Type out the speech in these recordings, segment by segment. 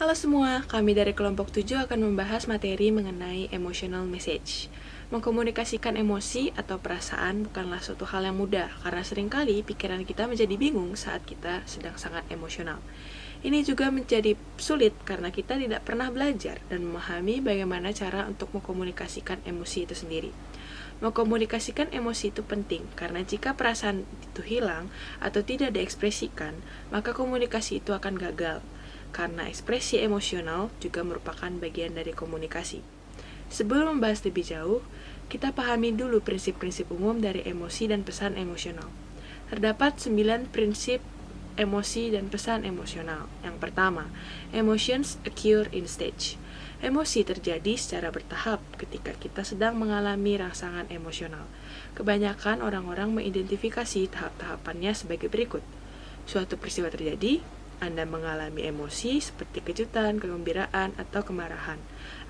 Halo semua, kami dari kelompok 7 akan membahas materi mengenai emotional message. Mengkomunikasikan emosi atau perasaan bukanlah suatu hal yang mudah, karena seringkali pikiran kita menjadi bingung saat kita sedang sangat emosional. Ini juga menjadi sulit karena kita tidak pernah belajar dan memahami bagaimana cara untuk mengkomunikasikan emosi itu sendiri. Mengkomunikasikan emosi itu penting, karena jika perasaan itu hilang atau tidak diekspresikan, maka komunikasi itu akan gagal. Karena ekspresi emosional juga merupakan bagian dari komunikasi. Sebelum membahas lebih jauh, kita pahami dulu prinsip-prinsip umum dari emosi dan pesan emosional. Terdapat 9 prinsip emosi dan pesan emosional. Yang pertama, emotions occur in stage. Emosi terjadi secara bertahap ketika kita sedang mengalami rangsangan emosional. Kebanyakan orang-orang mengidentifikasi tahap-tahapannya sebagai berikut. Suatu peristiwa terjadi, Anda mengalami emosi seperti kejutan, kegembiraan, atau kemarahan.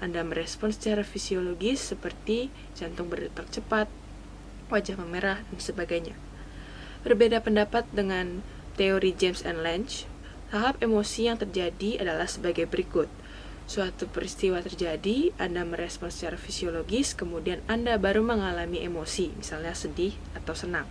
Anda merespons secara fisiologis seperti jantung berdetak cepat, wajah memerah, dan sebagainya. Berbeda pendapat dengan teori James and Lange, tahap emosi yang terjadi adalah sebagai berikut. Suatu peristiwa terjadi, Anda merespons secara fisiologis, kemudian Anda baru mengalami emosi, misalnya sedih atau senang.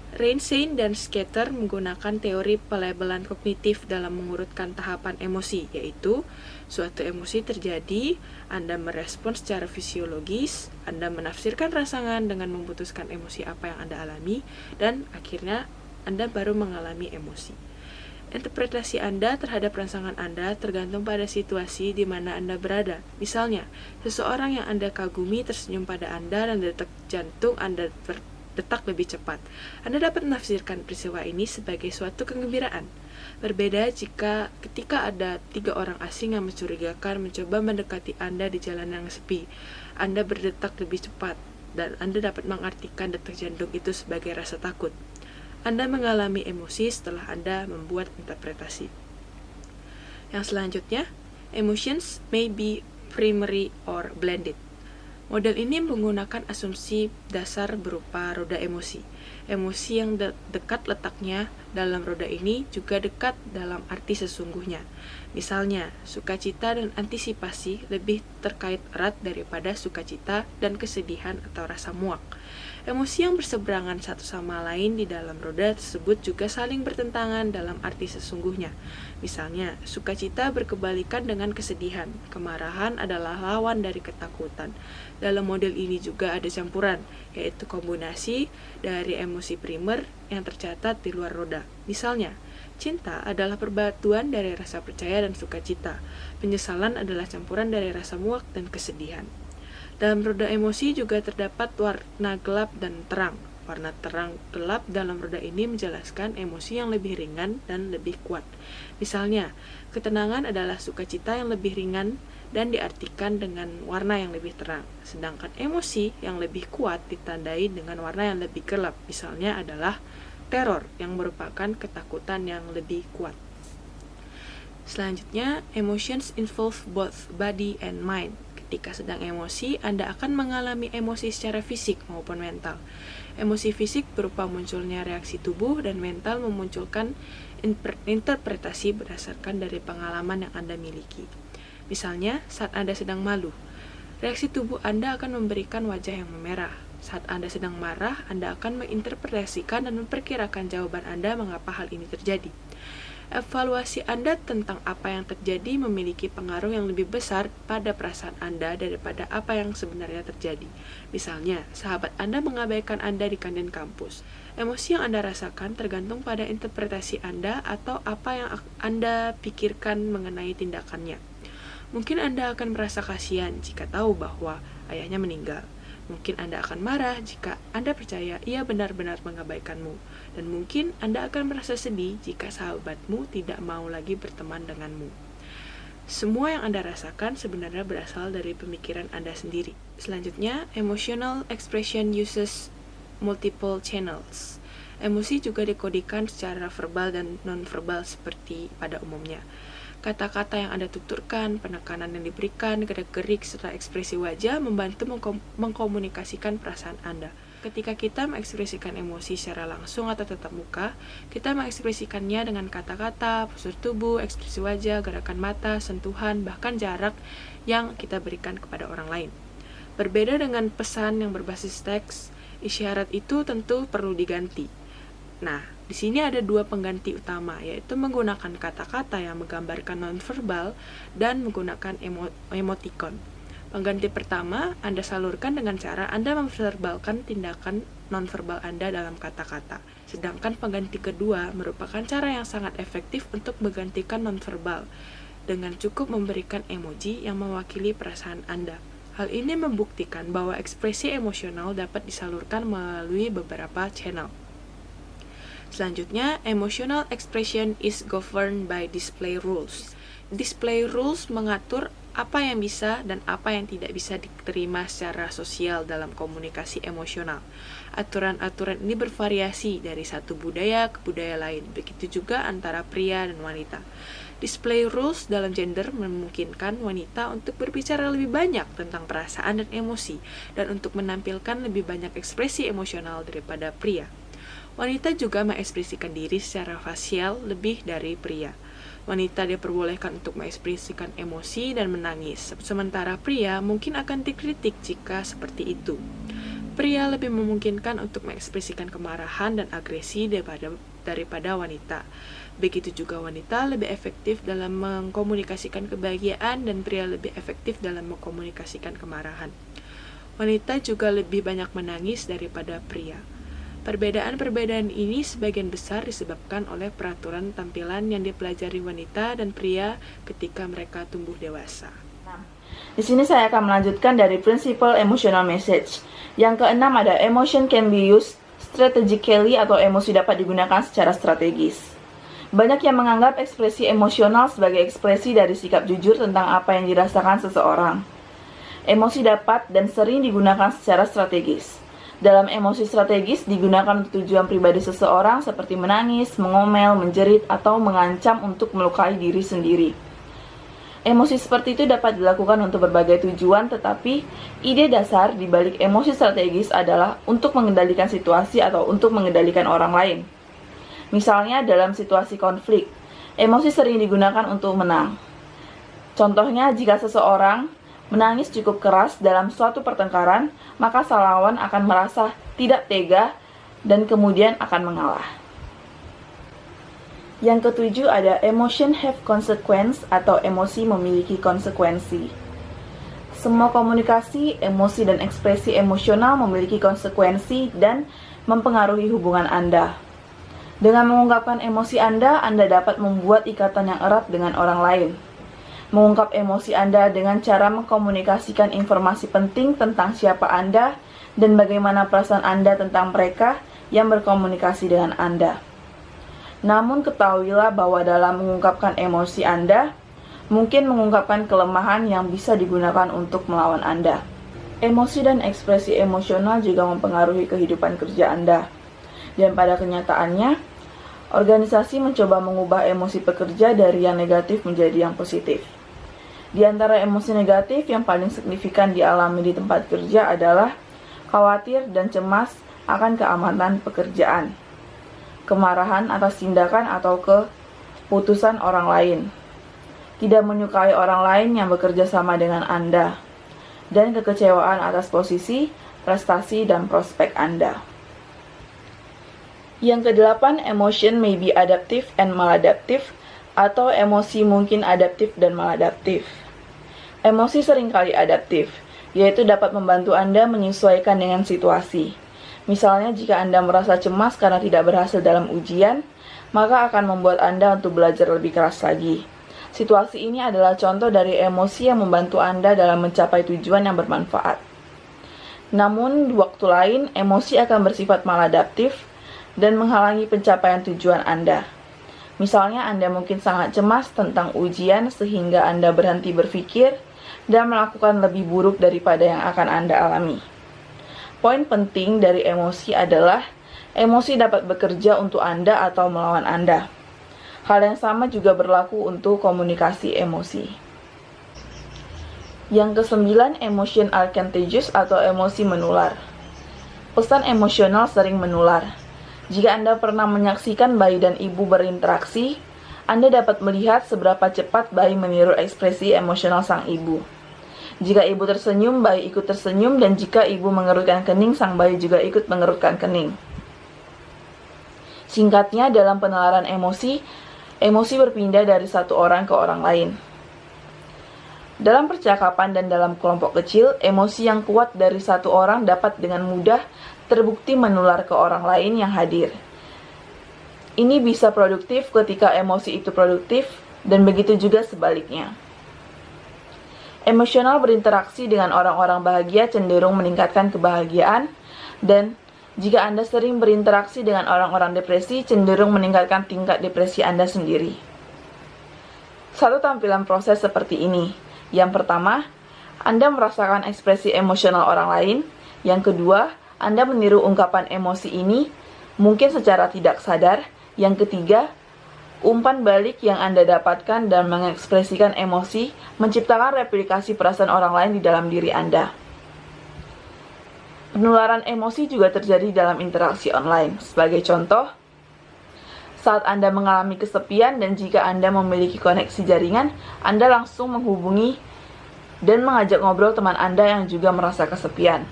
Reinstein dan Scatter menggunakan teori pelabelan kognitif dalam mengurutkan tahapan emosi, yaitu suatu emosi terjadi, Anda merespons secara fisiologis, Anda menafsirkan rangsangan dengan memutuskan emosi apa yang Anda alami, dan akhirnya Anda baru mengalami emosi. Interpretasi Anda terhadap rangsangan Anda tergantung pada situasi di mana Anda berada. Misalnya, seseorang yang Anda kagumi tersenyum pada Anda dan detak jantung Anda berdetak lebih cepat. Anda dapat menafsirkan peristiwa ini sebagai suatu kegembiraan. Berbeda jika ketika ada 3 orang asing yang mencurigakan mencoba mendekati Anda di jalan yang sepi. Anda berdetak lebih cepat, dan Anda dapat mengartikan detak jantung itu sebagai rasa takut. Anda mengalami emosi setelah Anda membuat interpretasi. Yang selanjutnya, emotions may be primary or blended. Model ini menggunakan asumsi dasar berupa roda emosi. Emosi yang dekat letaknya dalam roda ini juga dekat dalam arti sesungguhnya. Misalnya, sukacita dan antisipasi lebih terkait erat daripada sukacita dan kesedihan atau rasa muak. Emosi yang berseberangan satu sama lain di dalam roda tersebut juga saling bertentangan dalam arti sesungguhnya. Misalnya, sukacita berkebalikan dengan kesedihan. Kemarahan adalah lawan dari ketakutan. Dalam model ini juga ada campuran, yaitu kombinasi dari emosi primer yang tercatat di luar roda. Misalnya, cinta adalah perbatuan dari rasa percaya dan sukacita. Penyesalan adalah campuran dari rasa muak dan kesedihan. Dalam roda emosi juga terdapat warna gelap dan terang. Warna terang gelap dalam roda ini menjelaskan emosi yang lebih ringan dan lebih kuat. Misalnya, ketenangan adalah sukacita yang lebih ringan dan diartikan dengan warna yang lebih terang. Sedangkan emosi yang lebih kuat ditandai dengan warna yang lebih gelap. Misalnya adalah teror yang merupakan ketakutan yang lebih kuat. Selanjutnya, emotions involve both body and mind. Ketika sedang emosi, Anda akan mengalami emosi secara fisik maupun mental. Emosi fisik berupa munculnya reaksi tubuh, dan mental memunculkan interpretasi berdasarkan dari pengalaman yang Anda miliki. Misalnya, saat Anda sedang malu, reaksi tubuh Anda akan memberikan wajah yang memerah. Saat Anda sedang marah, Anda akan menginterpretasikan dan memperkirakan jawaban Anda mengapa hal ini terjadi. Evaluasi Anda tentang apa yang terjadi memiliki pengaruh yang lebih besar pada perasaan Anda daripada apa yang sebenarnya terjadi. Misalnya, sahabat Anda mengabaikan Anda di kantin kampus. Emosi yang Anda rasakan tergantung pada interpretasi Anda atau apa yang Anda pikirkan mengenai tindakannya. Mungkin Anda akan merasa kasihan jika tahu bahwa ayahnya meninggal. Mungkin Anda akan marah jika Anda percaya ia benar-benar mengabaikanmu. Dan mungkin Anda akan merasa sedih jika sahabatmu tidak mau lagi berteman denganmu. Semua yang Anda rasakan sebenarnya berasal dari pemikiran Anda sendiri. Selanjutnya, emotional expression uses multiple channels. Emosi juga dikodikan secara verbal dan non-verbal seperti pada umumnya. Kata-kata yang Anda tuturkan, penekanan yang diberikan, gerak-gerik, serta ekspresi wajah membantu mengkomunikasikan perasaan Anda. Ketika kita mengekspresikan emosi secara langsung atau tatap muka, kita mengekspresikannya dengan kata-kata, postur tubuh, ekspresi wajah, gerakan mata, sentuhan, bahkan jarak yang kita berikan kepada orang lain. Berbeda dengan pesan yang berbasis teks, isyarat itu tentu perlu diganti. Nah, di sini ada dua pengganti utama, yaitu menggunakan kata-kata yang menggambarkan nonverbal dan menggunakan emotikon. Pengganti pertama, Anda salurkan dengan cara Anda memverbalkan tindakan nonverbal Anda dalam kata-kata. Sedangkan pengganti kedua merupakan cara yang sangat efektif untuk menggantikan nonverbal, dengan cukup memberikan emoji yang mewakili perasaan Anda. Hal ini membuktikan bahwa ekspresi emosional dapat disalurkan melalui beberapa channel. Selanjutnya, emotional expression is governed by display rules. Display rules mengatur apa yang bisa dan apa yang tidak bisa diterima secara sosial dalam komunikasi emosional. Aturan-aturan ini bervariasi dari satu budaya ke budaya lain, begitu juga antara pria dan wanita. Display rules dalam gender memungkinkan wanita untuk berbicara lebih banyak tentang perasaan dan emosi, dan untuk menampilkan lebih banyak ekspresi emosional daripada pria. Wanita juga mengekspresikan diri secara fasial lebih dari pria. Wanita diperbolehkan untuk mengekspresikan emosi dan menangis, sementara pria mungkin akan dikritik jika seperti itu. Pria lebih memungkinkan untuk mengekspresikan kemarahan dan agresi daripada wanita. Begitu juga wanita lebih efektif dalam mengkomunikasikan kebahagiaan dan pria lebih efektif dalam mengkomunikasikan kemarahan. Wanita juga lebih banyak menangis daripada pria. Perbedaan-perbedaan ini sebagian besar disebabkan oleh peraturan tampilan yang dipelajari wanita dan pria ketika mereka tumbuh dewasa. Di sini saya akan melanjutkan dari principle emotional message. Yang keenam ada emotion can be used strategically atau emosi dapat digunakan secara strategis. Banyak yang menganggap ekspresi emosional sebagai ekspresi dari sikap jujur tentang apa yang dirasakan seseorang. Emosi dapat dan sering digunakan secara strategis. Dalam emosi strategis digunakan untuk tujuan pribadi seseorang seperti menangis, mengomel, menjerit, atau mengancam untuk melukai diri sendiri. Emosi seperti itu dapat dilakukan untuk berbagai tujuan, tetapi ide dasar di balik emosi strategis adalah untuk mengendalikan situasi atau untuk mengendalikan orang lain. Misalnya dalam situasi konflik, emosi sering digunakan untuk menang. Contohnya, jika seseorang menangis cukup keras dalam suatu pertengkaran, maka sang lawan akan merasa tidak tega dan kemudian akan mengalah. Yang ketujuh ada emotion have consequence atau emosi memiliki konsekuensi. Semua komunikasi, emosi, dan ekspresi emosional memiliki konsekuensi dan mempengaruhi hubungan Anda. Dengan mengungkapkan emosi Anda dapat membuat ikatan yang erat dengan orang lain. Mengungkap emosi Anda dengan cara mengkomunikasikan informasi penting tentang siapa Anda dan bagaimana perasaan Anda tentang mereka yang berkomunikasi dengan Anda. Namun ketahuilah bahwa dalam mengungkapkan emosi Anda, mungkin mengungkapkan kelemahan yang bisa digunakan untuk melawan Anda. Emosi dan ekspresi emosional juga mempengaruhi kehidupan kerja Anda. Dan pada kenyataannya, organisasi mencoba mengubah emosi pekerja dari yang negatif menjadi yang positif. Di antara emosi negatif yang paling signifikan dialami di tempat kerja adalah khawatir dan cemas akan keamanan pekerjaan, kemarahan atas tindakan atau keputusan orang lain, tidak menyukai orang lain yang bekerja sama dengan Anda, dan kekecewaan atas posisi, prestasi, dan prospek Anda. Yang kedelapan, emotion may be adaptive and maladaptive, atau emosi mungkin adaptif dan maladaptif. Emosi seringkali adaptif, yaitu dapat membantu Anda menyesuaikan dengan situasi. Misalnya, jika Anda merasa cemas karena tidak berhasil dalam ujian, maka akan membuat Anda untuk belajar lebih keras lagi. Situasi ini adalah contoh dari emosi yang membantu Anda dalam mencapai tujuan yang bermanfaat. Namun, di waktu lain, emosi akan bersifat maladaptif dan menghalangi pencapaian tujuan Anda. Misalnya, Anda mungkin sangat cemas tentang ujian sehingga Anda berhenti berpikir dan melakukan lebih buruk daripada yang akan Anda alami. Poin penting dari emosi adalah emosi dapat bekerja untuk Anda atau melawan Anda. Hal yang sama juga berlaku untuk komunikasi emosi. Yang kesembilan, emotion are contagious atau emosi menular. Pesan emosional sering menular. Jika Anda pernah menyaksikan bayi dan ibu berinteraksi, Anda dapat melihat seberapa cepat bayi meniru ekspresi emosional sang ibu. Jika ibu tersenyum, bayi ikut tersenyum, dan jika ibu mengerutkan kening, sang bayi juga ikut mengerutkan kening. Singkatnya, dalam penalaran emosi, emosi berpindah dari satu orang ke orang lain. Dalam percakapan dan dalam kelompok kecil, emosi yang kuat dari satu orang dapat dengan mudah terbukti menular ke orang lain yang hadir. Ini bisa produktif ketika emosi itu produktif, dan begitu juga sebaliknya. Emosional berinteraksi dengan orang-orang bahagia cenderung meningkatkan kebahagiaan, dan jika Anda sering berinteraksi dengan orang-orang depresi, cenderung meningkatkan tingkat depresi Anda sendiri. Satu tampilan proses seperti ini. Yang pertama, Anda merasakan ekspresi emosional orang lain. Yang kedua, Anda meniru ungkapan emosi ini, mungkin secara tidak sadar. Yang ketiga, umpan balik yang Anda dapatkan dan mengekspresikan emosi menciptakan replikasi perasaan orang lain di dalam diri Anda. Penularan emosi juga terjadi dalam interaksi online. Sebagai contoh, saat Anda mengalami kesepian dan jika Anda memiliki koneksi jaringan, Anda langsung menghubungi dan mengajak ngobrol teman Anda yang juga merasa kesepian.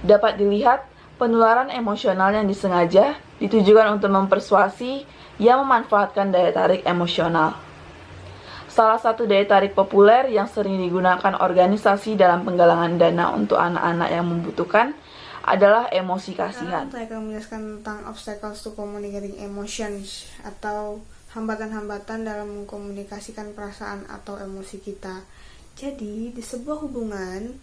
Dapat dilihat, penularan emosional yang disengaja ditujukan untuk mempersuasi yang memanfaatkan daya tarik emosional. Salah satu daya tarik populer yang sering digunakan organisasi dalam penggalangan dana untuk anak-anak yang membutuhkan adalah emosi kasihan. Sekarang saya akan menjelaskan tentang obstacles to communicating emotions atau hambatan-hambatan dalam mengkomunikasikan perasaan atau emosi kita. Jadi, di sebuah hubungan,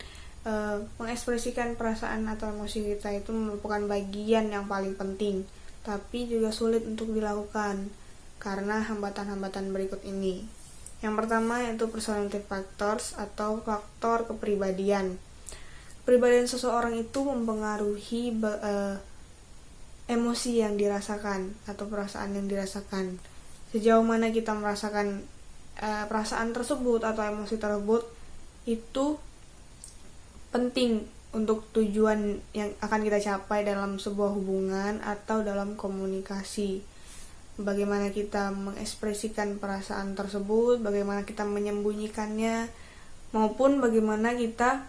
mengekspresikan perasaan atau emosi kita itu merupakan bagian yang paling penting, tapi juga sulit untuk dilakukan karena hambatan-hambatan berikut ini. Yang pertama yaitu personality factors atau faktor kepribadian. Kepribadian seseorang itu mempengaruhi emosi yang dirasakan atau perasaan yang dirasakan. Sejauh mana kita merasakan perasaan tersebut atau emosi tersebut itu penting untuk tujuan yang akan kita capai dalam sebuah hubungan atau dalam komunikasi. Bagaimana kita mengekspresikan perasaan tersebut, bagaimana kita menyembunyikannya, maupun bagaimana kita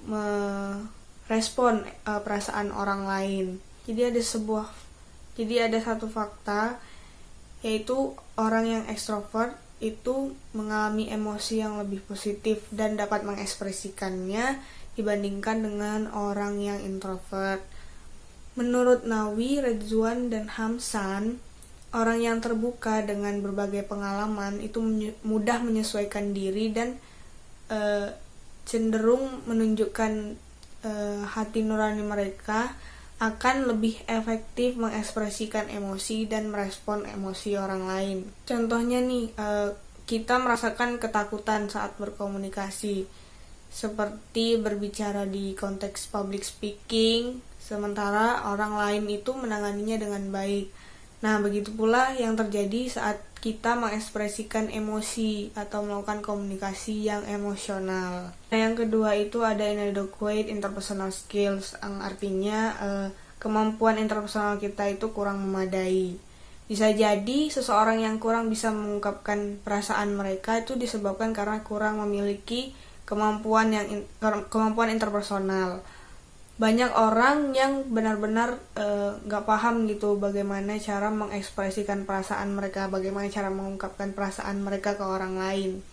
merespon perasaan orang lain. Jadi ada satu fakta, yaitu orang yang ekstrovert itu mengalami emosi yang lebih positif dan dapat mengekspresikannya dibandingkan dengan orang yang introvert. Menurut Nawi, Redzwan, dan Hamsan, orang yang terbuka dengan berbagai pengalaman itu mudah menyesuaikan diri dan cenderung menunjukkan hati nurani mereka akan lebih efektif mengekspresikan emosi dan merespon emosi orang lain. Contohnya nih, kita merasakan ketakutan saat berkomunikasi, seperti berbicara di konteks public speaking, sementara orang lain itu menanganinya dengan baik. Nah, begitu pula yang terjadi saat kita mengekspresikan emosi atau melakukan komunikasi yang emosional. Nah, yang kedua itu ada inadequate interpersonal skills, yang artinya kemampuan interpersonal kita itu kurang memadai. Bisa jadi seseorang yang kurang bisa mengungkapkan perasaan mereka itu disebabkan karena kurang memiliki kemampuan interpersonal. Banyak orang yang benar-benar gak paham gitu bagaimana cara mengekspresikan perasaan mereka, bagaimana cara mengungkapkan perasaan mereka ke orang lain.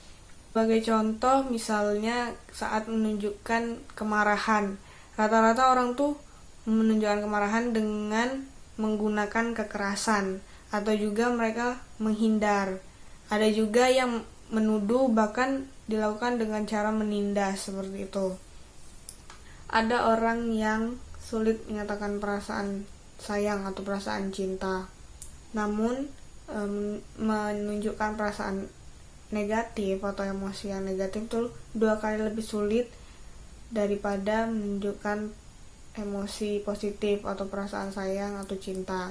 Sebagai contoh, misalnya saat menunjukkan kemarahan, rata-rata orang tuh menunjukkan kemarahan dengan menggunakan kekerasan, atau juga mereka menghindar. Ada juga yang menuduh, bahkan dilakukan dengan cara menindas seperti itu. Ada orang yang sulit menyatakan perasaan sayang atau perasaan cinta, namun menunjukkan perasaan negatif atau emosi yang negatif itu 2 kali lebih sulit daripada menunjukkan emosi positif atau perasaan sayang atau cinta.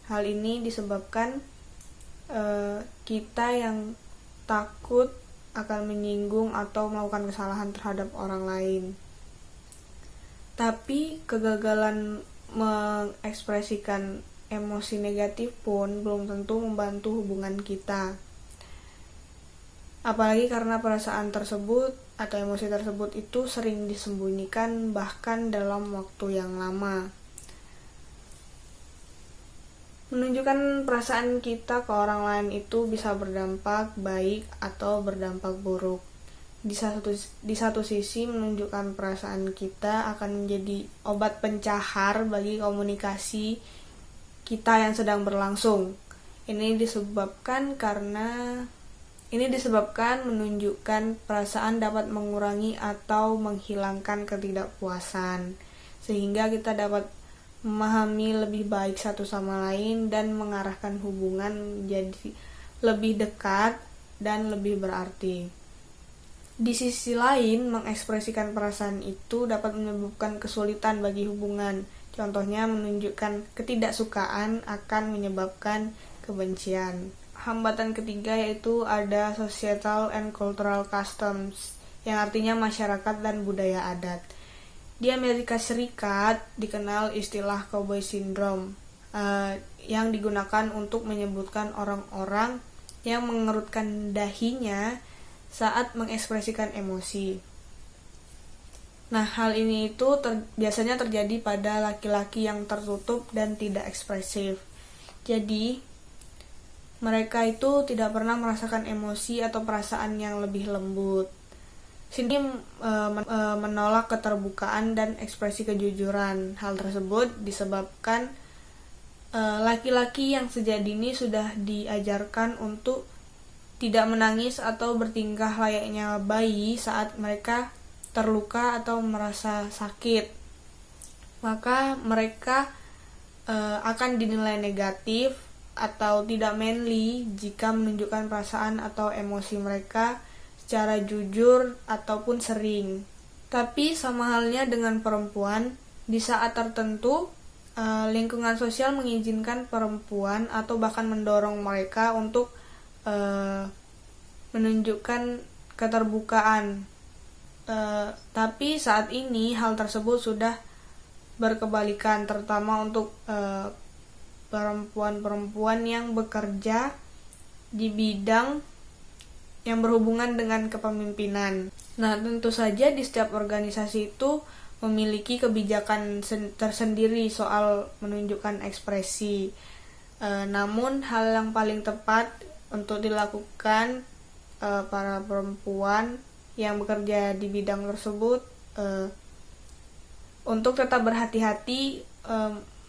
Hal ini disebabkan kita yang takut akan menyinggung atau melakukan kesalahan terhadap orang lain. Tapi kegagalan mengekspresikan emosi negatif pun belum tentu membantu hubungan kita. Apalagi karena perasaan tersebut atau emosi tersebut itu sering disembunyikan bahkan dalam waktu yang lama. Menunjukkan perasaan kita ke orang lain itu bisa berdampak baik atau berdampak buruk. Di satu sisi, menunjukkan perasaan kita akan menjadi obat pencahar bagi komunikasi kita yang sedang berlangsung. Ini disebabkan menunjukkan perasaan dapat mengurangi atau menghilangkan ketidakpuasan, sehingga kita dapat memahami lebih baik satu sama lain dan mengarahkan hubungan menjadi lebih dekat dan lebih berarti. Di sisi lain, mengekspresikan perasaan itu dapat menyebabkan kesulitan bagi hubungan. Contohnya, menunjukkan ketidaksukaan akan menyebabkan kebencian. Hambatan ketiga yaitu ada societal and cultural customs, yang artinya masyarakat dan budaya adat. Di Amerika Serikat dikenal istilah cowboy syndrome, yang digunakan untuk menyebutkan orang-orang yang mengerutkan dahinya saat mengekspresikan emosi. Nah, hal ini itu biasanya terjadi pada laki-laki yang tertutup dan tidak ekspresif. Jadi, mereka itu tidak pernah merasakan emosi atau perasaan yang lebih lembut. Sini menolak keterbukaan dan ekspresi kejujuran. Hal tersebut disebabkan laki-laki yang sejadi ini sudah diajarkan untuk tidak menangis atau bertingkah layaknya bayi saat mereka terluka atau merasa sakit. Maka mereka akan dinilai negatif atau tidak manly jika menunjukkan perasaan atau emosi mereka secara jujur ataupun sering. Tapi sama halnya dengan perempuan, di saat tertentu lingkungan sosial mengizinkan perempuan atau bahkan mendorong mereka untuk menunjukkan keterbukaan. Tapi saat ini hal tersebut sudah berkebalikan, terutama untuk perempuan-perempuan yang bekerja di bidang yang berhubungan dengan kepemimpinan. Nah, tentu saja di setiap organisasi itu memiliki kebijakan tersendiri soal menunjukkan ekspresi. Namun hal yang paling tepat untuk dilakukan para perempuan yang bekerja di bidang tersebut untuk tetap berhati-hati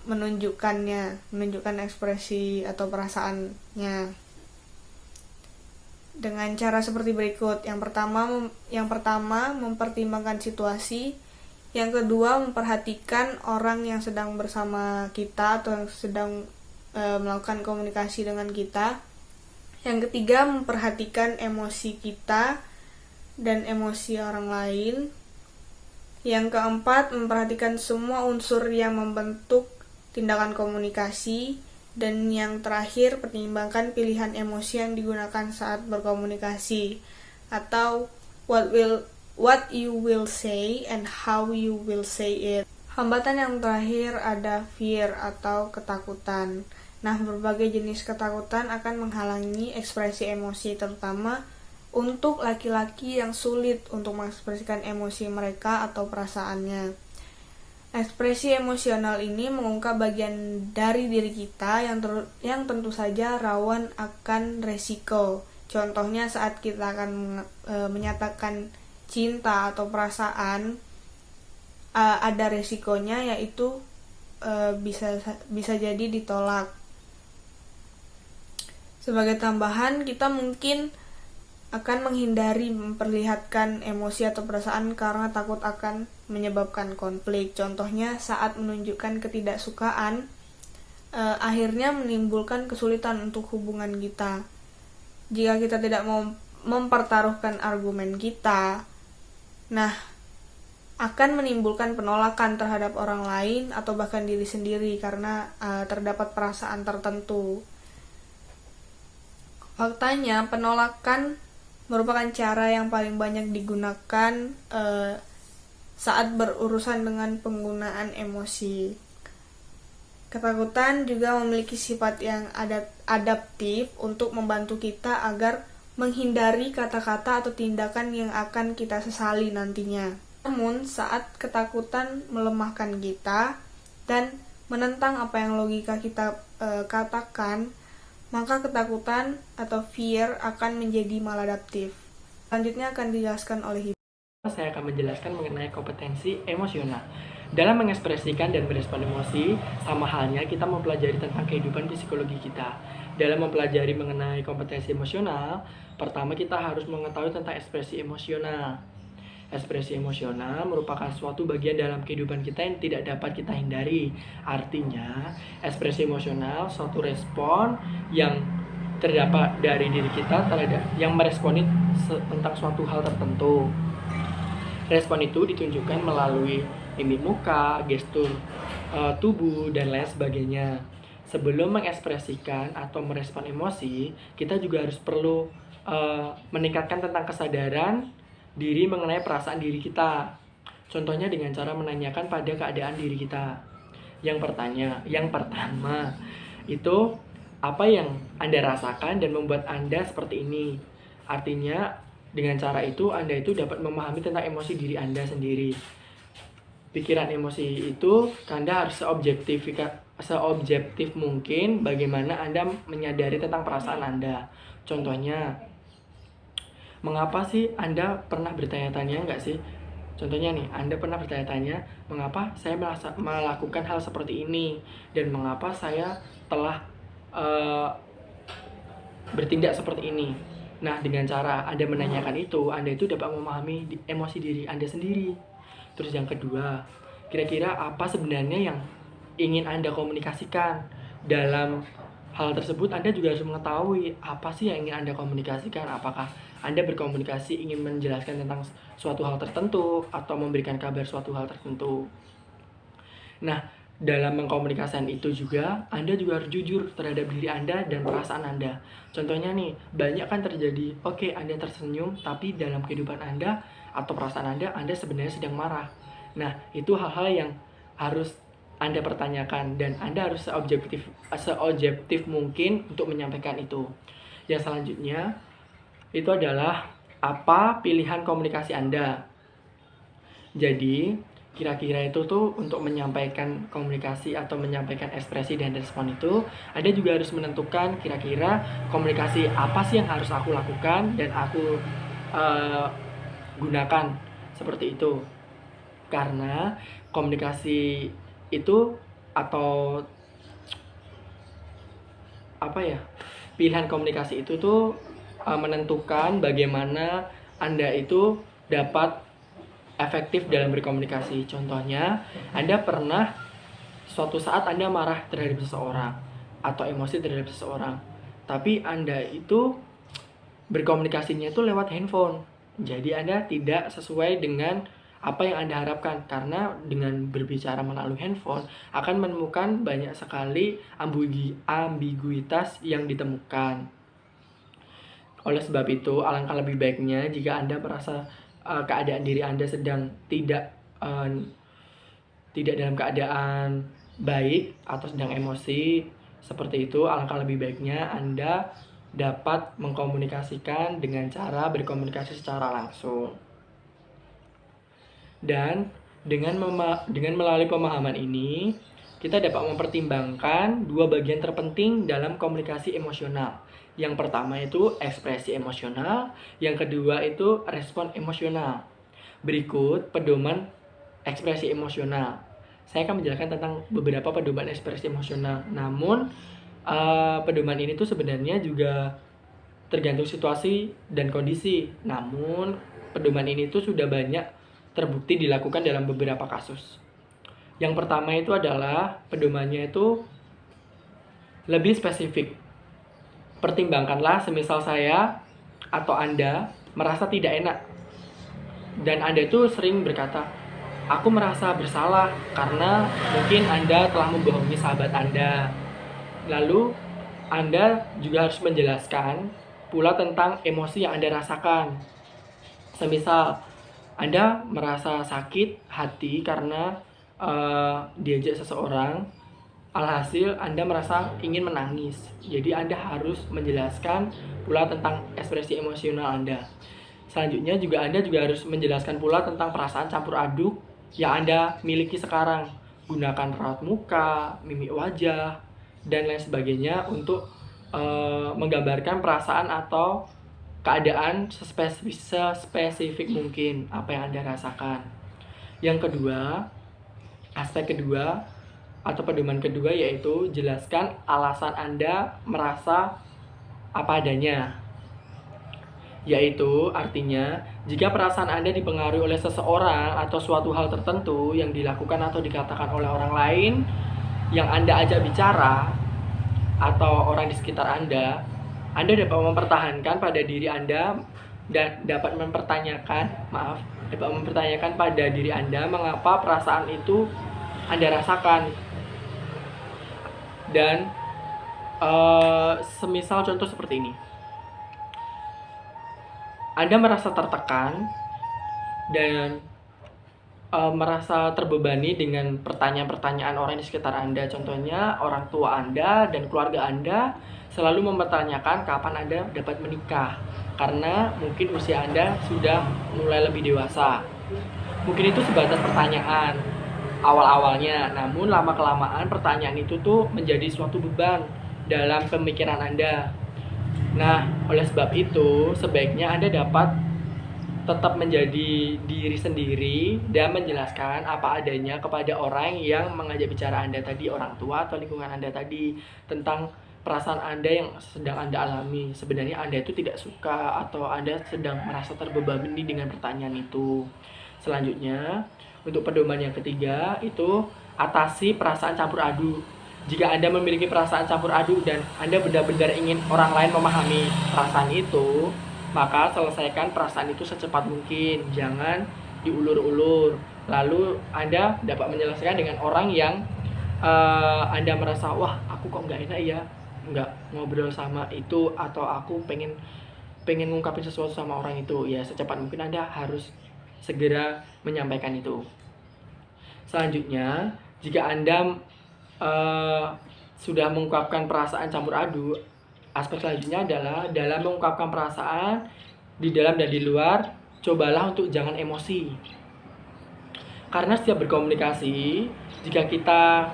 menunjukkan ekspresi atau perasaannya dengan cara seperti berikut. Yang pertama mempertimbangkan situasi. Yang kedua, memperhatikan orang yang sedang bersama kita atau yang sedang melakukan komunikasi dengan kita. Yang ketiga, memperhatikan emosi kita dan emosi orang lain. Yang keempat, memperhatikan semua unsur yang membentuk tindakan komunikasi. Dan yang terakhir, pertimbangkan pilihan emosi yang digunakan saat berkomunikasi, atau what you will say and how you will say it. Hambatan yang terakhir ada fear atau ketakutan. Nah, berbagai jenis ketakutan akan menghalangi ekspresi emosi, terutama untuk laki-laki yang sulit untuk mengekspresikan emosi mereka atau perasaannya. Ekspresi emosional ini mengungkap bagian dari diri kita yang tentu saja rawan akan resiko. Contohnya saat kita akan menyatakan cinta atau perasaan, ada resikonya, yaitu bisa jadi ditolak. Sebagai tambahan, kita mungkin akan menghindari memperlihatkan emosi atau perasaan karena takut akan menyebabkan konflik. Contohnya saat menunjukkan ketidaksukaan, akhirnya menimbulkan kesulitan untuk hubungan kita. Jika kita tidak mau mempertaruhkan argumen kita, nah, akan menimbulkan penolakan terhadap orang lain atau bahkan diri sendiri karena terdapat perasaan tertentu. Faktanya, penolakan merupakan cara yang paling banyak digunakan saat berurusan dengan penggunaan emosi. Ketakutan juga memiliki sifat yang adaptif untuk membantu kita agar menghindari kata-kata atau tindakan yang akan kita sesali nantinya. Namun, saat ketakutan melemahkan kita dan menentang apa yang logika kita katakan, maka ketakutan atau fear akan menjadi maladaptif. Selanjutnya akan dijelaskan oleh Hidayat. Saya akan menjelaskan mengenai kompetensi emosional. Dalam mengekspresikan dan merespon emosi, sama halnya kita mempelajari tentang kehidupan psikologi kita. Dalam mempelajari mengenai kompetensi emosional, pertama kita harus mengetahui tentang ekspresi emosional. Ekspresi emosional merupakan suatu bagian dalam kehidupan kita yang tidak dapat kita hindari. Artinya, ekspresi emosional suatu respon yang terdapat dari diri kita terhadap yang meresponi tentang suatu hal tertentu. Respon itu ditunjukkan melalui mimik muka, gestur tubuh, dan lain sebagainya. Sebelum mengekspresikan atau merespon emosi, kita juga harus perlu meningkatkan tentang kesadaran diri mengenai perasaan diri kita. Contohnya dengan cara menanyakan pada keadaan diri kita. Yang pertama, itu apa yang Anda rasakan dan membuat Anda seperti ini. Artinya, dengan cara itu, Anda itu dapat memahami tentang emosi diri Anda sendiri. Pikiran emosi itu, Anda harus seobjektif mungkin bagaimana Anda menyadari tentang perasaan Anda. Contohnya, mengapa sih Anda pernah bertanya-tanya nggak sih? Contohnya nih, Anda pernah bertanya-tanya, mengapa saya melakukan hal seperti ini? Dan mengapa saya telah bertindak seperti ini? Nah, dengan cara Anda menanyakan itu, Anda itu dapat memahami emosi diri Anda sendiri. Terus yang kedua, kira-kira apa sebenarnya yang ingin Anda komunikasikan? Dalam hal tersebut, Anda juga harus mengetahui apa sih yang ingin Anda komunikasikan. Apakah Anda berkomunikasi ingin menjelaskan tentang suatu hal tertentu atau memberikan kabar suatu hal tertentu. Nah, dalam mengkomunikasikan itu juga, Anda juga harus jujur terhadap diri Anda dan perasaan Anda. Contohnya nih, banyak kan terjadi, oke, Anda tersenyum, tapi dalam kehidupan Anda atau perasaan Anda sebenarnya sedang marah. Nah, itu hal-hal yang harus Anda pertanyakan dan Anda harus seobjektif mungkin untuk menyampaikan itu. Yang selanjutnya, itu adalah apa pilihan komunikasi Anda. Jadi, kira-kira itu tuh untuk menyampaikan komunikasi atau menyampaikan ekspresi dan respon itu, Anda juga harus menentukan kira-kira komunikasi apa sih yang harus aku lakukan dan aku gunakan seperti itu. Karena komunikasi itu atau pilihan komunikasi itu tuh menentukan bagaimana Anda itu dapat efektif dalam berkomunikasi. Contohnya, Anda pernah suatu saat Anda marah terhadap seseorang atau emosi terhadap seseorang, tapi Anda itu berkomunikasinya itu lewat handphone. Jadi Anda tidak sesuai dengan apa yang Anda harapkan, karena dengan berbicara melalui handphone akan menemukan banyak sekali ambiguitas yang ditemukan. Oleh sebab itu, alangkah lebih baiknya jika Anda merasa keadaan diri Anda sedang tidak dalam keadaan baik atau sedang emosi seperti itu, alangkah lebih baiknya Anda dapat mengkomunikasikan dengan cara berkomunikasi secara langsung. Dan dengan melalui pemahaman ini, kita dapat mempertimbangkan dua bagian terpenting dalam komunikasi emosional. Yang pertama itu ekspresi emosional, yang kedua itu respon emosional. Berikut pedoman ekspresi emosional. Saya akan menjelaskan tentang beberapa pedoman ekspresi emosional. Namun, pedoman ini tuh sebenarnya juga tergantung situasi dan kondisi. Namun, pedoman ini tuh sudah banyak terbukti dilakukan dalam beberapa kasus. Yang pertama itu adalah pedomannya itu lebih spesifik. Pertimbangkanlah semisal saya atau Anda merasa tidak enak dan Anda itu sering berkata, aku merasa bersalah karena mungkin Anda telah membohongi sahabat Anda. Lalu Anda juga harus menjelaskan pula tentang emosi yang Anda rasakan. Semisal Anda merasa sakit hati karena diajak seseorang, alhasil Anda merasa ingin menangis. Jadi Anda harus menjelaskan pula tentang ekspresi emosional Anda. Selanjutnya Anda juga harus menjelaskan pula tentang perasaan campur aduk yang Anda miliki sekarang. Gunakan raut muka, mimik wajah, dan lain sebagainya untuk menggambarkan perasaan atau keadaan sespesifik mungkin apa yang Anda rasakan. Yang kedua, aspek kedua atau pedoman kedua yaitu jelaskan alasan Anda merasa apa adanya. Yaitu artinya jika perasaan Anda dipengaruhi oleh seseorang atau suatu hal tertentu yang dilakukan atau dikatakan oleh orang lain yang Anda ajak bicara atau orang di sekitar Anda dapat mempertahankan pada diri Anda dan dapat mempertanyakan pada diri Anda mengapa perasaan itu Anda rasakan. Dan semisal contoh seperti ini. Anda merasa tertekan dan merasa terbebani dengan pertanyaan-pertanyaan orang di sekitar Anda. Contohnya, orang tua Anda dan keluarga Anda selalu mempertanyakan kapan Anda dapat menikah, karena mungkin usia Anda sudah mulai lebih dewasa. Mungkin itu sebatas pertanyaan awal-awalnya, namun lama-kelamaan pertanyaan itu tuh menjadi suatu beban dalam pemikiran Anda. Nah, oleh sebab itu, sebaiknya Anda dapat tetap menjadi diri sendiri dan menjelaskan apa adanya kepada orang yang mengajak bicara Anda tadi, orang tua atau lingkungan Anda tadi, tentang perasaan Anda yang sedang Anda alami. Sebenarnya Anda itu tidak suka atau Anda sedang merasa terbebani dengan pertanyaan itu. Selanjutnya, untuk pedoman yang ketiga itu atasi perasaan campur aduk. Jika Anda memiliki perasaan campur aduk dan Anda benar-benar ingin orang lain memahami perasaan itu, maka selesaikan perasaan itu secepat mungkin. Jangan diulur-ulur. Lalu Anda dapat menyelesaikan dengan orang yang Anda merasa, wah aku kok nggak enak ya, nggak ngobrol sama itu, atau aku pengen ngungkapin sesuatu sama orang itu. Ya secepat mungkin Anda harus segera menyampaikan itu. Selanjutnya, jika Anda sudah mengungkapkan perasaan campur aduk, aspek selanjutnya adalah dalam mengungkapkan perasaan di dalam dan di luar, cobalah untuk jangan emosi. Karena setiap berkomunikasi, jika kita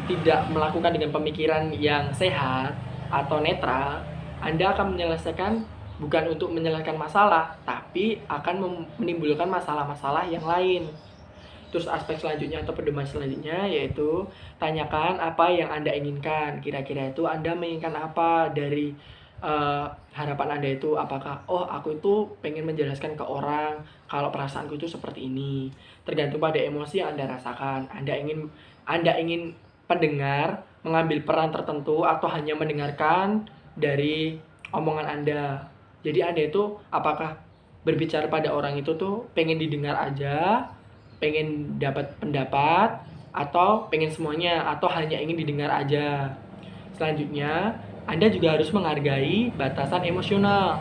tidak melakukan dengan pemikiran yang sehat atau netral, Anda akan menyelesaikan bukan untuk menyelesaikan masalah, tapi akan menimbulkan masalah-masalah yang lain. Terus aspek selanjutnya atau pedoman selanjutnya yaitu tanyakan apa yang Anda inginkan. Kira-kira itu Anda menginginkan apa dari harapan Anda itu? Apakah aku itu pengen menjelaskan ke orang kalau perasaanku itu seperti ini. Tergantung pada emosi yang Anda rasakan. Anda ingin pendengar mengambil peran tertentu atau hanya mendengarkan dari omongan Anda. Jadi Anda itu apakah berbicara pada orang itu tuh pengen didengar aja, pengen dapat pendapat, atau pengen semuanya, atau hanya ingin didengar aja. Selanjutnya, Anda juga harus menghargai batasan emosional.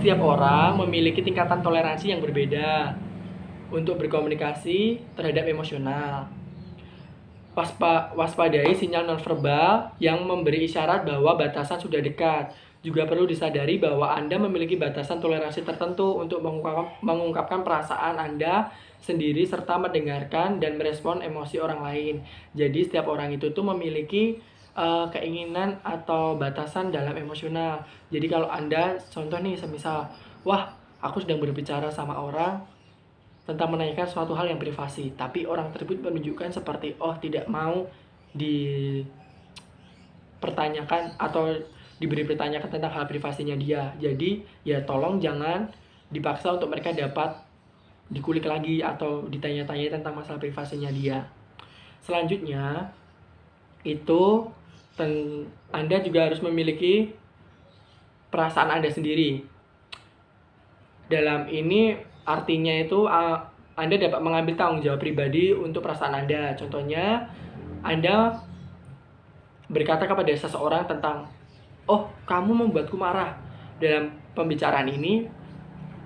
Setiap orang memiliki tingkatan toleransi yang berbeda untuk berkomunikasi terhadap emosional. Waspadai sinyal nonverbal yang memberi isyarat bahwa batasan sudah dekat. Juga perlu disadari bahwa Anda memiliki batasan toleransi tertentu untuk mengungkapkan perasaan Anda sendiri serta mendengarkan dan merespon emosi orang lain. Jadi setiap orang itu tuh memiliki keinginan atau batasan dalam emosional. Jadi kalau Anda contoh nih semisal, wah aku sedang berbicara sama orang tentang menanyakan suatu hal yang privasi, tapi orang tersebut menunjukkan seperti tidak mau dipertanyakan atau diberi pertanyaan tentang hal privasinya dia. Jadi ya tolong jangan dipaksa untuk mereka dapat dikulik lagi atau ditanya-tanya tentang masalah privasinya dia. Selanjutnya itu Anda juga harus memiliki perasaan Anda sendiri. Dalam ini artinya itu Anda dapat mengambil tanggung jawab pribadi untuk perasaan Anda. Contohnya Anda berkata kepada seseorang tentang, kamu membuatku marah. Dalam pembicaraan ini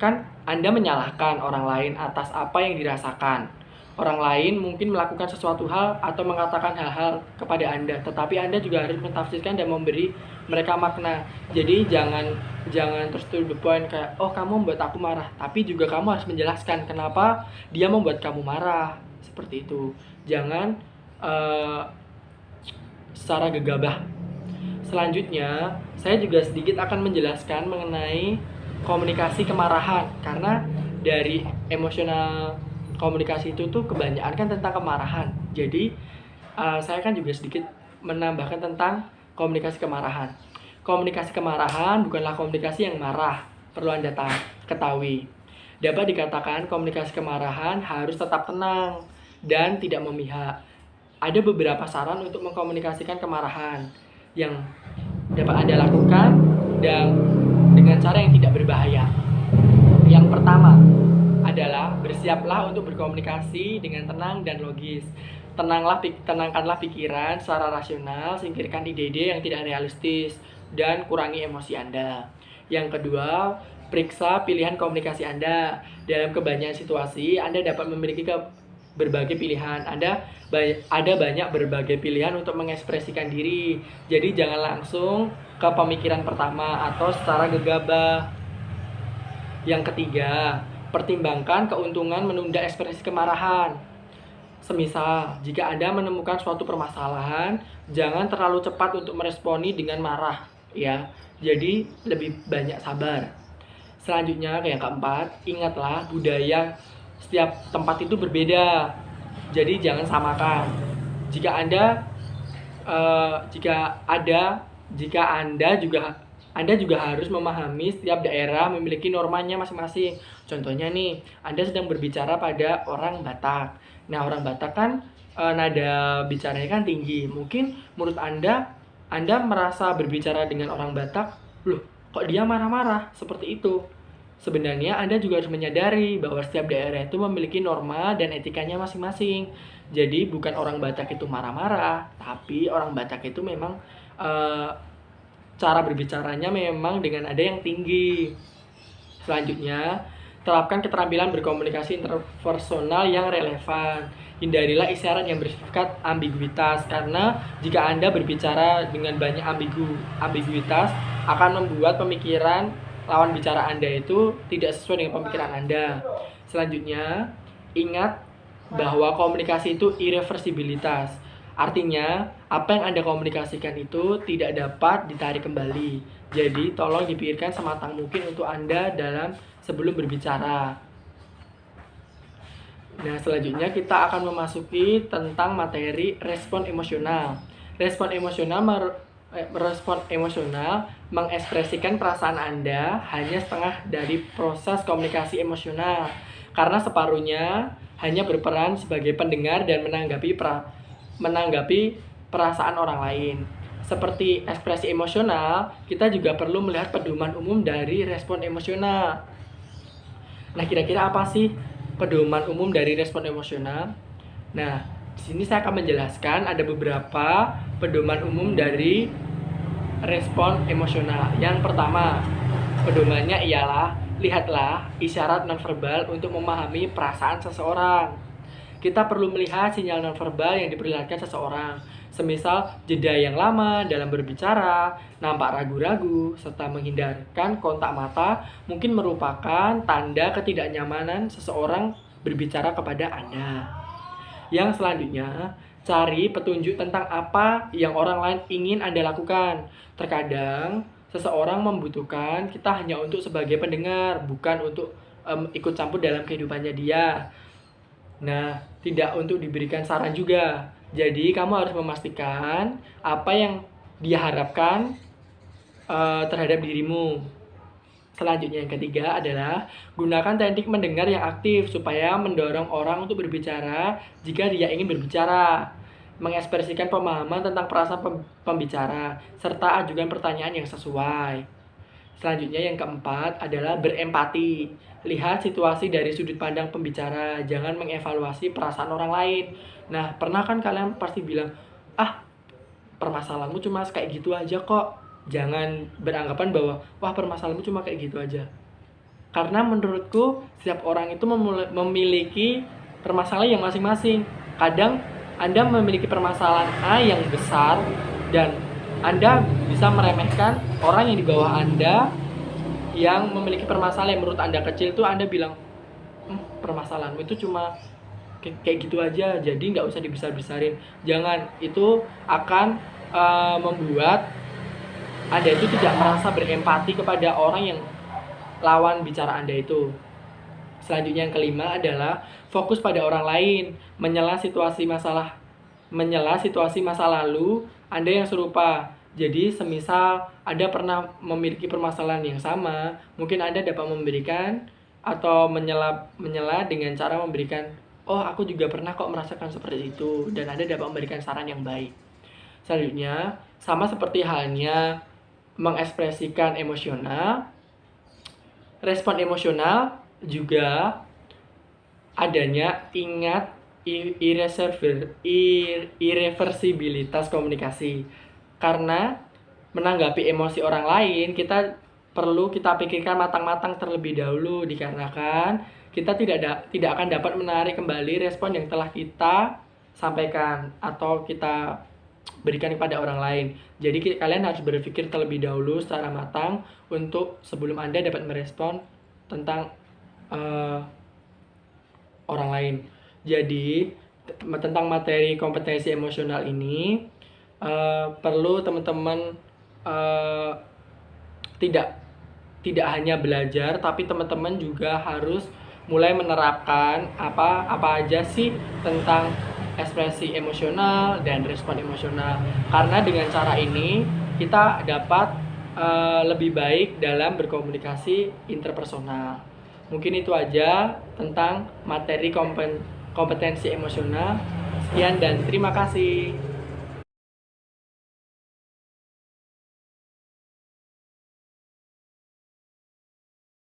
Kan Anda menyalahkan orang lain atas apa yang dirasakan. Orang lain mungkin melakukan sesuatu hal atau mengatakan hal-hal kepada Anda, tetapi Anda juga harus mentafsirkan dan memberi mereka makna. Jadi jangan terus to the point kayak, oh kamu membuat aku marah, tapi juga kamu harus menjelaskan kenapa dia membuat kamu marah. Seperti itu. Jangan secara gegabah. Selanjutnya, saya juga sedikit akan menjelaskan mengenai komunikasi kemarahan, karena dari emosional komunikasi itu tuh kebanyakan kan tentang kemarahan. Jadi saya kan juga sedikit menambahkan tentang komunikasi kemarahan. Komunikasi kemarahan bukanlah komunikasi yang marah, perlu Anda ketahui. Dapat dikatakan komunikasi kemarahan harus tetap tenang dan tidak memihak. Ada beberapa saran untuk mengkomunikasikan kemarahan yang dapat Anda lakukan dan dengan cara yang tidak berbahaya. Yang pertama adalah bersiaplah untuk berkomunikasi dengan tenang dan logis. Tenangkanlah pikiran secara rasional, singkirkan ide-ide yang tidak realistis, dan kurangi emosi Anda. Yang kedua, periksa pilihan komunikasi Anda. Dalam kebanyakan situasi, Anda dapat memiliki berbagai pilihan. Ada banyak berbagai pilihan untuk mengekspresikan diri. Jadi jangan langsung ke pemikiran pertama atau secara gegabah. Yang ketiga, pertimbangkan keuntungan menunda ekspresi kemarahan. Semisal, jika Anda menemukan suatu permasalahan, jangan terlalu cepat untuk meresponi dengan marah, ya. Jadi, lebih banyak sabar. Selanjutnya, yang keempat, ingatlah budaya setiap tempat itu berbeda. Jadi, jangan samakan. Jika Anda juga harus memahami setiap daerah memiliki normanya masing-masing. Contohnya nih, Anda sedang berbicara pada orang Batak. Nah, orang Batak kan nada bicaranya kan tinggi. Mungkin menurut Anda merasa berbicara dengan orang Batak, loh, kok dia marah-marah? Seperti itu. Sebenarnya Anda juga harus menyadari bahwa setiap daerah itu memiliki norma dan etikanya masing-masing. Jadi bukan orang Batak itu marah-marah, tapi orang Batak itu memang cara berbicaranya memang dengan nada yang tinggi. Selanjutnya, terapkan keterampilan berkomunikasi interpersonal yang relevan. Hindarilah isyarat yang bersifat ambiguitas, karena jika Anda berbicara dengan banyak ambiguitas akan membuat pemikiran lawan bicara Anda itu tidak sesuai dengan pemikiran Anda. Selanjutnya, ingat bahwa komunikasi itu irreversibilitas. Artinya, apa yang Anda komunikasikan itu tidak dapat ditarik kembali. Jadi, tolong dipikirkan sematang mungkin untuk Anda sebelum berbicara. Nah, selanjutnya kita akan memasuki tentang materi respon emosional. Respon emosional mengekspresikan perasaan Anda hanya setengah dari proses komunikasi emosional, karena separuhnya hanya berperan sebagai pendengar dan menanggapi perasaan orang lain. Seperti ekspresi emosional, kita juga perlu melihat pedoman umum dari respon emosional. Nah, kira-kira apa sih pedoman umum dari respon emosional? Nah, di sini saya akan menjelaskan ada beberapa pedoman umum dari respon emosional. Yang pertama, pedomannya ialah lihatlah isyarat nonverbal untuk memahami perasaan seseorang. Kita perlu melihat sinyal nonverbal yang diperlihatkan seseorang. Semisal jeda yang lama dalam berbicara, nampak ragu-ragu, serta menghindarkan kontak mata mungkin merupakan tanda ketidaknyamanan seseorang berbicara kepada Anda. Yang selanjutnya, cari petunjuk tentang apa yang orang lain ingin Anda lakukan. Terkadang, seseorang membutuhkan kita hanya untuk sebagai pendengar, bukan untuk ikut campur dalam kehidupannya dia. Nah, tidak untuk diberikan saran juga. Jadi, kamu harus memastikan apa yang dia harapkan terhadap dirimu. Selanjutnya, yang ketiga adalah gunakan teknik mendengar yang aktif supaya mendorong orang untuk berbicara jika dia ingin berbicara. Mengekspresikan pemahaman tentang perasaan pembicara, serta ajukan pertanyaan yang sesuai. Selanjutnya, yang keempat adalah berempati. Lihat situasi dari sudut pandang pembicara, jangan mengevaluasi perasaan orang lain. Nah, pernah kan kalian pasti bilang, permasalahanmu cuma kayak gitu aja kok. Jangan beranggapan bahwa, wah permasalahanmu cuma kayak gitu aja. Karena menurutku setiap orang itu memiliki permasalahan yang masing-masing. Kadang Anda memiliki permasalahan A yang besar dan Anda bisa meremehkan orang yang di bawah Anda yang memiliki permasalahan yang menurut Anda kecil, itu Anda bilang, permasalahanmu itu cuma kayak gitu aja, jadi nggak usah dibesar-besarin. Jangan, itu akan membuat Anda itu tidak merasa berempati kepada orang yang lawan bicara Anda itu. Selanjutnya yang kelima adalah fokus pada orang lain, menyela situasi masa lalu Anda yang serupa. Jadi semisal Anda pernah memiliki permasalahan yang sama, mungkin Anda dapat memberikan atau menyela dengan cara memberikan, oh aku juga pernah kok merasakan seperti itu, dan Anda dapat memberikan saran yang baik. Selanjutnya, sama seperti halnya mengekspresikan emosional, respon emosional juga adanya ingat irreversibilitas komunikasi. Karena menanggapi emosi orang lain, kita pikirkan matang-matang terlebih dahulu, dikarenakan kita tidak akan dapat menarik kembali respon yang telah kita sampaikan atau kita berikan kepada orang lain. Jadi kalian harus berpikir terlebih dahulu secara matang untuk sebelum Anda dapat merespon tentang orang lain. Jadi tentang materi kompetensi emosional ini perlu teman-teman tidak hanya belajar, tapi teman-teman juga harus mulai menerapkan apa aja sih tentang ekspresi emosional dan respon emosional. Karena dengan cara ini kita dapat lebih baik dalam berkomunikasi interpersonal. Mungkin itu aja tentang materi kompetensi emosional. Sekian dan terima kasih.